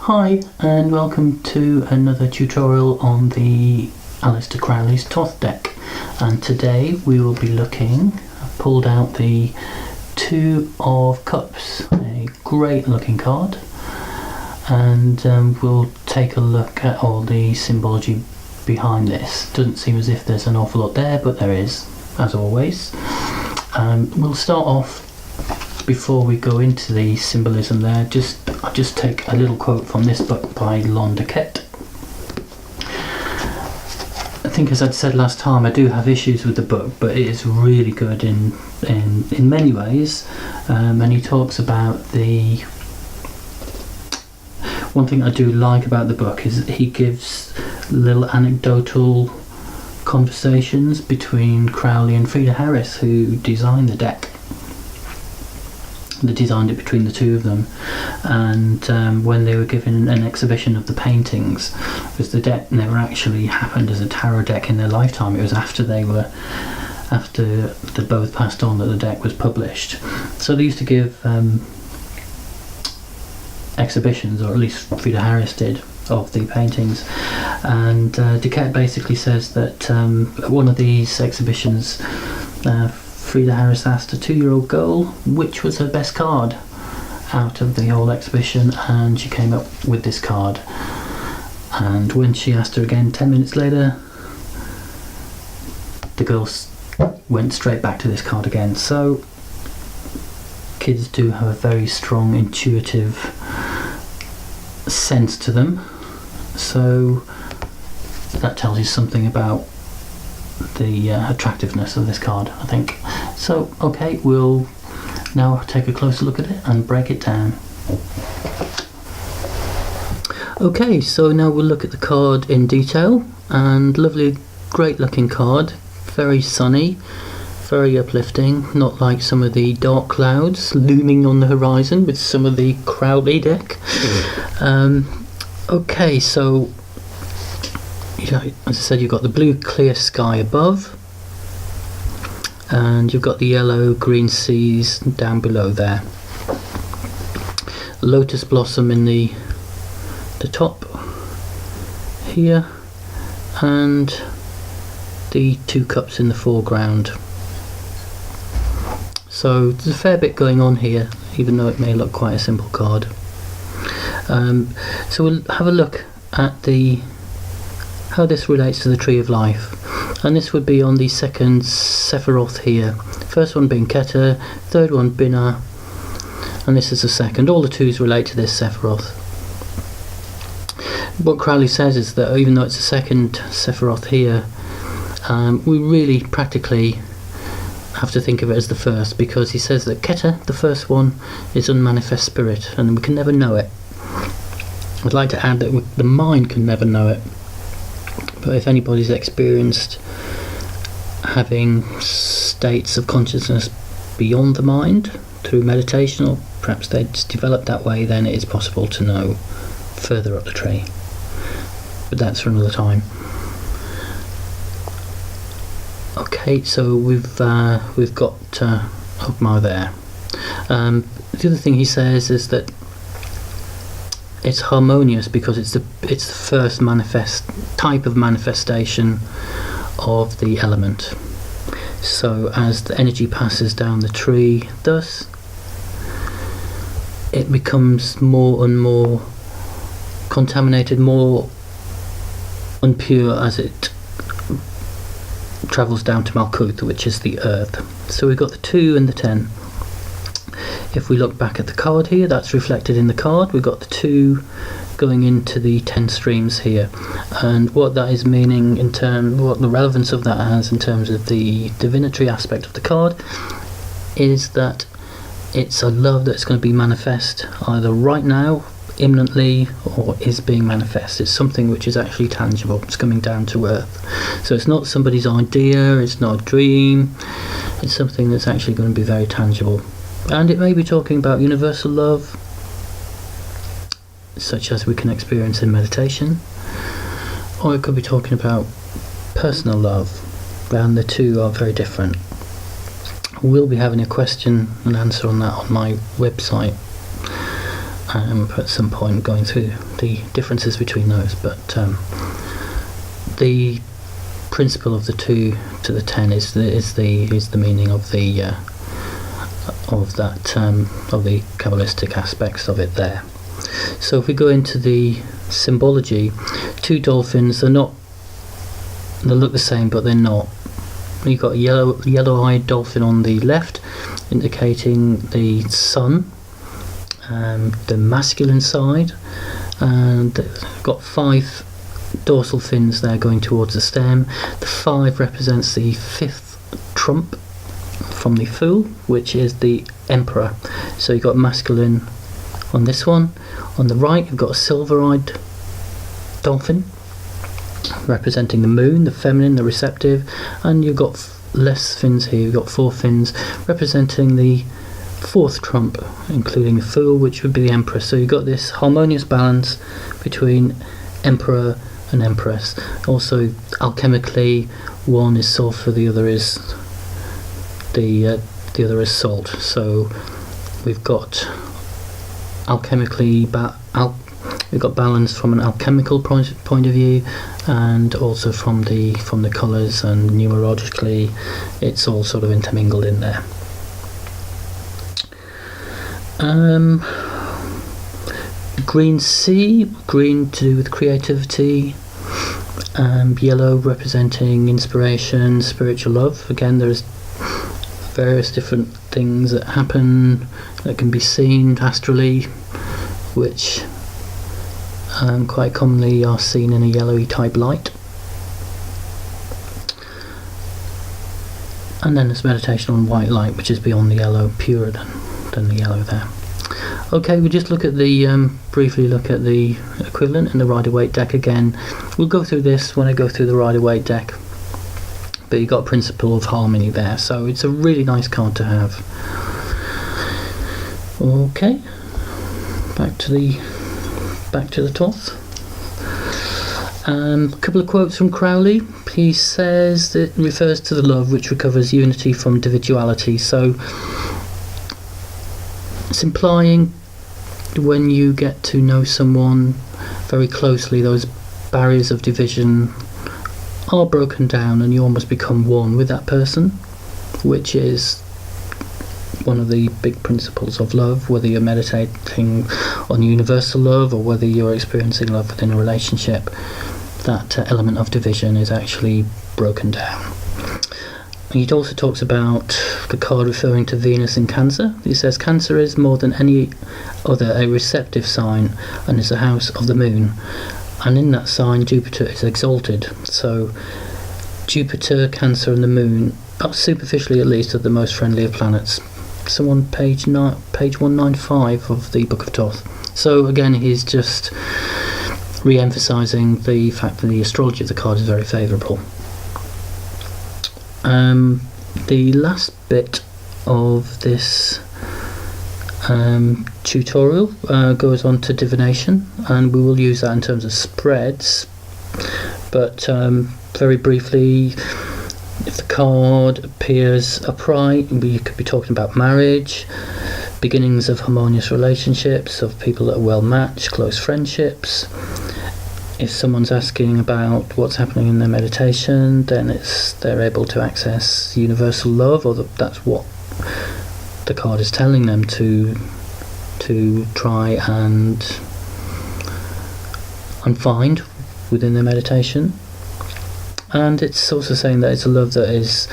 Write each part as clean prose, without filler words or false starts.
Hi and welcome to another tutorial on the Aleister Crowley's Thoth deck, and today we will be I've pulled out the Two of Cups, a great looking card, and we'll take a look at all the symbology behind this. Doesn't seem as if there's an awful lot there, but there is, as always. We'll start off, before we go into the symbolism there, I'll just take a little quote from this book by Duquette. I think, as I'd said last time, I do have issues with the book, but it is really good in many ways. And he talks about one thing I do like about the book is he gives little anecdotal conversations between Crowley and Frieda Harris, who designed the deck. They designed it between the two of them, and when they were given an exhibition of the paintings, because the deck never actually happened as a tarot deck in their lifetime. It was after they both passed on that the deck was published. So they used to give exhibitions, or at least Frieda Harris did, of the paintings, and Duquette basically says that at one of these exhibitions, Frieda Harris asked a 2-year-old girl which was her best card out of the whole exhibition, and she came up with this card. And when she asked her again 10 minutes later, the girl went straight back to this card again. So kids do have a very strong intuitive sense to them, so that tells you something about the attractiveness of this card, I think. So okay, we'll now take a closer look at it and break it down. Okay, so now we'll look at the card in detail, and lovely, great looking card, very sunny, very uplifting, not like some of the dark clouds looming on the horizon with some of the Crowley deck. Okay, so as I said, you've got the blue clear sky above, and you've got the yellow green seas down below there. Lotus blossom in the top here, and the two cups in the foreground. So there's a fair bit going on here, even though it may look quite a simple card. So we'll have a look at how this relates to the Tree of Life, and this would be on the second Sephiroth here. First one being Keter, third one Binah, and this is the second. All the twos relate to this Sephiroth. What Crowley says is that even though it's the second Sephiroth here, we really practically have to think of it as the first, because he says that Keter, the first one, is unmanifest spirit, and we can never know it. I'd like to add that the mind can never know it, but if anybody's experienced having states of consciousness beyond the mind through meditation, or perhaps they've developed that way, then it is possible to know further up the tree. But that's for another time. Okay, so we've got Ogmar there. The other thing he says is that it's harmonious because it's the first type of manifestation of the element. So as the energy passes down the tree, thus it becomes more and more contaminated, more unpure as it travels down to Malkuth, which is the earth. So we've got the 2 and the 10. If we look back at the card here, that's reflected in the card. We've got the 2 going into the 10 streams here, and what that is meaning what the relevance of that has in terms of the divinatory aspect of the card is that it's a love that's going to be manifest either right now, imminently, or is being manifest. It's something which is actually tangible. It's coming down to earth. So it's not somebody's idea, it's not a dream, it's something that's actually going to be very tangible. And it may be talking about universal love, such as we can experience in meditation, or it could be talking about personal love, and the two are very different. We'll be having a question and answer on that on my website, at some point, going through the differences between those, but the principle of the 2 to the 10 is the meaning of the Kabbalistic aspects of it there. So if we go into the symbology, 2 dolphins, they look the same, but they're not. You've got a yellow-eyed dolphin on the left, indicating the sun, the masculine side, and they've got 5 dorsal fins there going towards the stem. The 5 represents the 5th trump from the Fool, which is the Emperor. So you've got masculine on this one. On the right, you've got a silver-eyed dolphin representing the moon, the feminine, the receptive, and you've got less fins here. You've got 4 fins representing the 4th trump, including the Fool, which would be the Emperor. So you've got this harmonious balance between Emperor and Empress. Also, alchemically, one is sulfur, the other is salt. So we've got we've got balance from an alchemical point of view, and also from the colours, and numerologically it's all sort of intermingled in there. Green sea, green to do with creativity, yellow representing inspiration, spiritual love. Again, there's various different things that happen that can be seen astrally, which quite commonly are seen in a yellowy type light. And then there's meditation on white light, which is beyond the yellow, purer than the yellow there. Okay, we just briefly look at the equivalent in the Rider-Waite deck again. We'll go through this when I go through the Rider-Waite deck, but you've got a principle of harmony there, so it's a really nice card to have. Okay, back to the Thoth. A couple of quotes from Crowley. He says it refers to the love which recovers unity from individuality. So it's implying when you get to know someone very closely, those barriers of division are broken down and you almost become one with that person, which is one of the big principles of love, whether you're meditating on universal love or whether you're experiencing love within a relationship. That element of division is actually broken down. He also talks about the card referring to Venus in Cancer. He says Cancer is more than any other a receptive sign and is a house of the moon, and in that sign Jupiter is exalted. So Jupiter, Cancer and the moon are, superficially at least, are the most friendly of planets. So on page 195 of the Book of Thoth. So again, he's just re-emphasising the fact that the astrology of the card is very favourable. The last bit of this tutorial goes on to divination, and we will use that in terms of spreads, but very briefly, if the card appears upright, we could be talking about marriage, beginnings of harmonious relationships, of people that are well matched, close friendships. If someone's asking about what's happening in their meditation, then they're able to access universal love, or that's what the card is telling them to try and find within their meditation. And it's also saying that it's a love that is,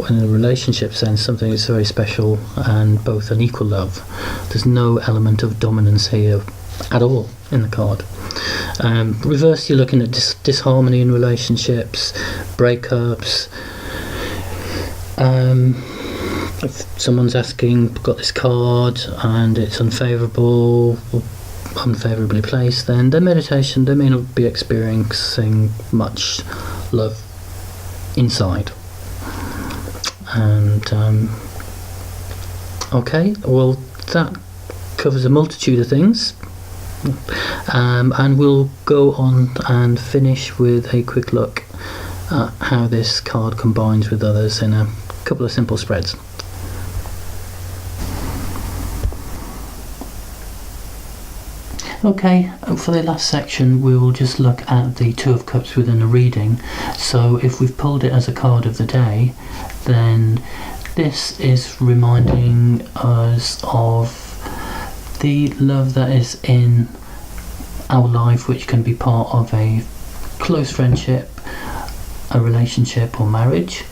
in a relationship sense, something that's very special and both an equal love. There's no element of dominance here at all in the card. Reverse, you're looking at disharmony in relationships, breakups. If someone's got this card and it's unfavourable, or unfavourably placed, then their meditation, they may not be experiencing much love inside. And okay, well, that covers a multitude of things. And we'll go on and finish with a quick look at how this card combines with others in a couple of simple spreads. Okay, for the last section we will just look at the Two of Cups within a reading. So if we've pulled it as a card of the day, then this is reminding us of the love that is in our life, which can be part of a close friendship, a relationship or marriage,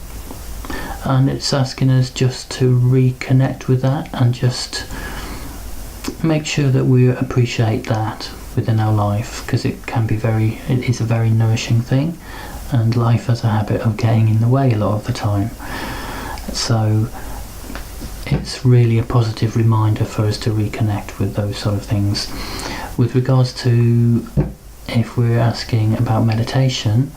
and it's asking us just to reconnect with that and just make sure that we appreciate that within our life, because it is a very nourishing thing, and life has a habit of getting in the way a lot of the time. So it's really a positive reminder for us to reconnect with those sort of things. With regards to if we're asking about meditation,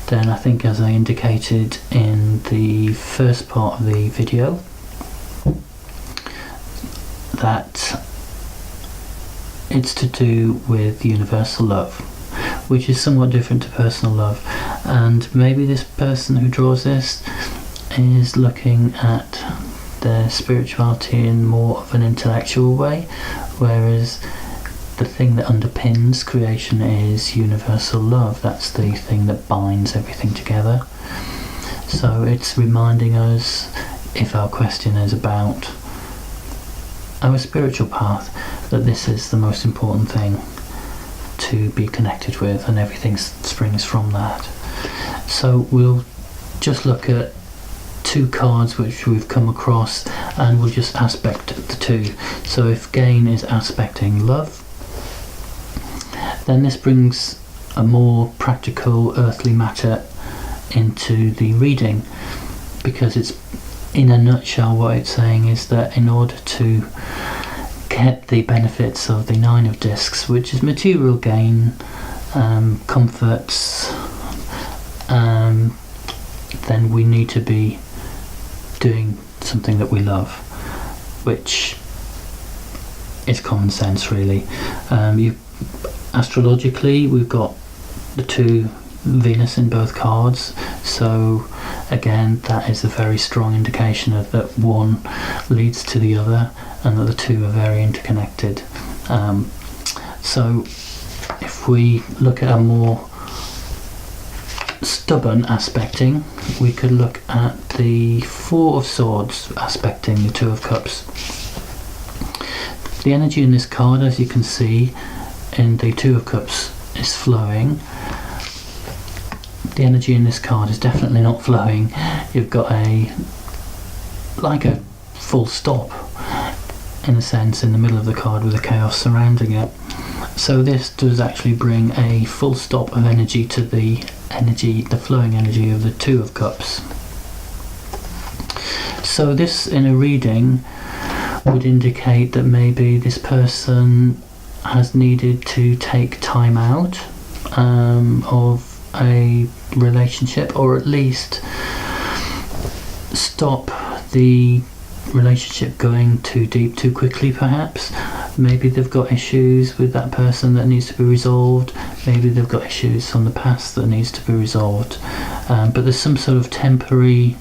then I think, as I indicated in the first part of the video, that it's to do with universal love, which is somewhat different to personal love. And maybe this person who draws this is looking at their spirituality in more of an intellectual way, whereas the thing that underpins creation is universal love. That's the thing that binds everything together. So it's reminding us, if our question is about our spiritual path, that this is the most important thing to be connected with, and everything springs from that. So we'll just look at two cards which we've come across, and we'll just aspect the two. So if gain is aspecting love, then this brings a more practical earthly matter into the reading, because it's, in a nutshell, what it's saying is that in order to get the benefits of the Nine of Discs, which is material gain, comforts, then we need to be doing something that we love, which is common sense, really. Astrologically, we've got the two Venus in both cards, so again that is a very strong indication of that one leads to the other, and that the two are very interconnected. So if we look at a more stubborn aspecting, we could look at the Four of Swords aspecting the Two of Cups. The energy in this card, as you can see in the Two of Cups, is flowing. The energy in this card is definitely not flowing. You've got a full stop, in a sense, in the middle of the card with the chaos surrounding it. So this does actually bring a full stop of energy to the flowing energy of the Two of Cups. So this, in a reading, would indicate that maybe this person has needed to take time out of a relationship, or at least stop the relationship going too deep too quickly, perhaps. Maybe they've got issues with that person that needs to be resolved. Maybe they've got issues from the past that needs to be resolved. But there's some sort of temporary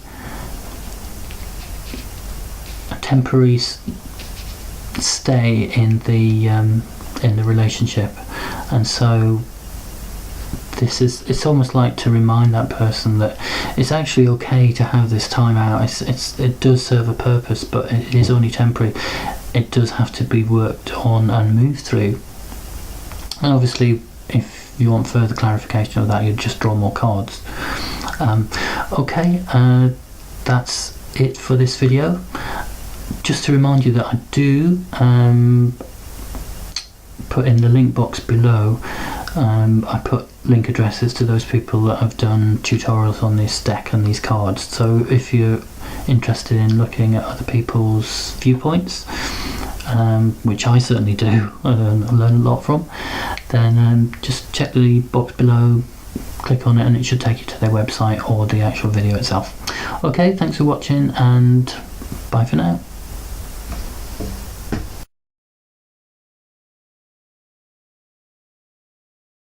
stay in the relationship, and so it's almost like to remind that person that it's actually okay to have this time out. It does serve a purpose, but it is only temporary. It does have to be worked on and moved through. And obviously, if you want further clarification of that, you just draw more cards. That's it for this video. Just to remind you that I do put in the link box below, I put link addresses to those people that have done tutorials on this deck and these cards. So if you're interested in looking at other people's viewpoints, which I certainly do, I learn a lot from, then just check the box below, click on it, and it should take you to their website or the actual video itself. Okay, thanks for watching, and bye for now.